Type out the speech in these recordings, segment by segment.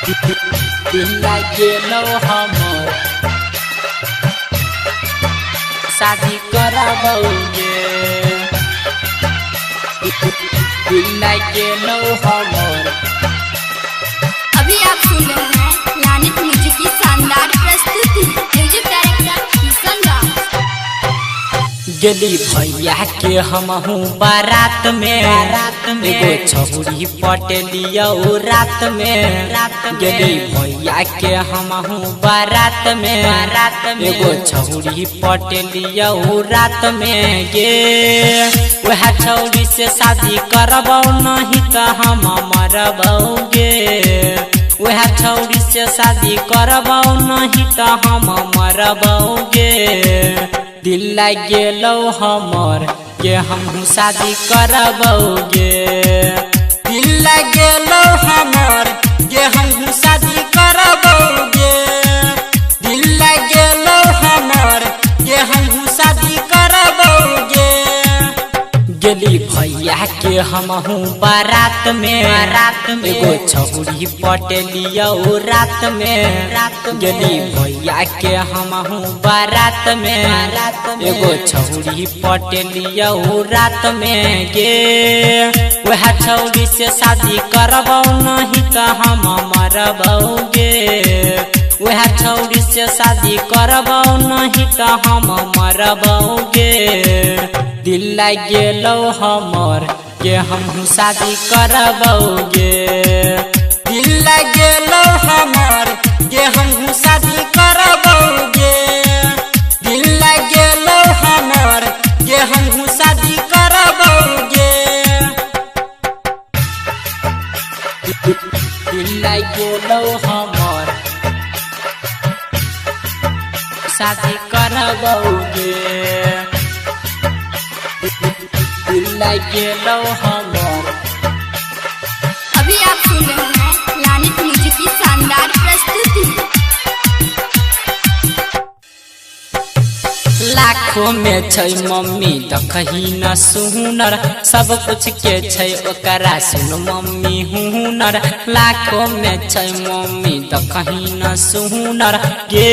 दिल लागेलो हमर शादी करबौगे दिल लागेलो हमर। अभी आप सुन रहे हैं लानित म्यूजिक की शानदार प्रस्तुति। Music director Kishan Ram. गेली भैया के हमहू बारात में एगो छौरी पटेलिया रात में गेली भैया के हमहू बारात में एगो छौरी पटेलिया रात में गे वह छौरी से शादी करबौ नहीं तो हम मरबौगे वह छौरी से शादी करबौ नहीं तो हम मरबौगे दिल लागेलो हमर के हमहू शादी करबौगे दिल लागेलो हमर के हमहू शादी करबौगे दिल लागेलो हमर के हमहू शादी करबौगे गेली भैया के हमहू बारात में एगो छौरी पटेलिया रात में गेली भैया के हमहू बारात में एगो छौरी पटेलिया रात में गे वह छौरी से शादी करबौ नहीं तो हम मरबौगे वह छौरी से शादी करबौ नहीं तो हम मरबौगे दिल लागेलो हमर के हमहू शादी करबौगे दिल लागेलो हमर के हमहू शादी करबौगे दिल लागेलो हमर के हमहू शादी करबौगे दिल लागेलो हमर शादी करबौगे दिल लागेलो हमर। अभी आप सुन रहे हैं लानित म्यूजिक की शानदार प्रस्तुति। लाखों में छै मम्मी देखही न सुनर सब कुछ के छै ओकरा सुन मम्मी हुनर लाखों में छै मम्मी देखही न सुनर गे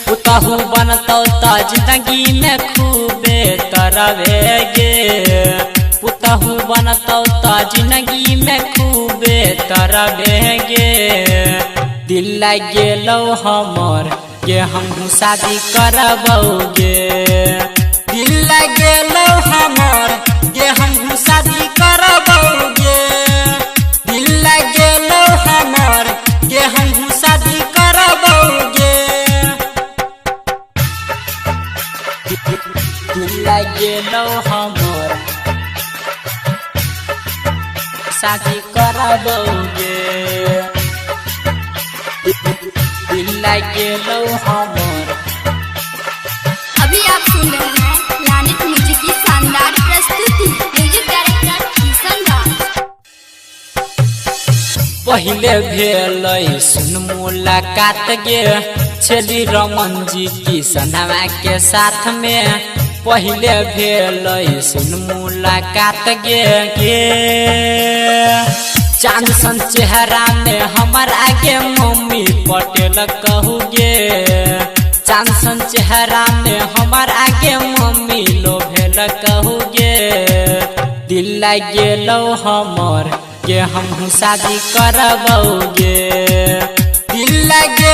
पुतहु बनतौ त जिंदगी में खूबे तरवे गे पुतहु बनतौ त जिंदगी में खूबे तरवे गे दिल लागेलो हमर के हमहू शादी करबौगे दिल लागेलो हमर के हमहू शादी करबौगे दिल लागेलो हमर के हमहू शादी करबौगे दिल लागेलो हमर शादी करबौगे दिल लागेलो हमर। अभी आप सुन रहे हैं लानित म्यूजिक की शानदार प्रस्तुति। Music director Kishan Ram. पहले भेलै सुन मुलाकात गे छेली रमन जी की सनवा के साथ में पहले भेलै सुन मुलाकात गे चांद सन चेहरा में हमर आगे मम्मी पटेल कहूगे चांद सन चेहरा में हमर आगे मम्मी लोभेल कहूगे दिल लागेलो हमर के हमहू शादी करबौगे दिल लागे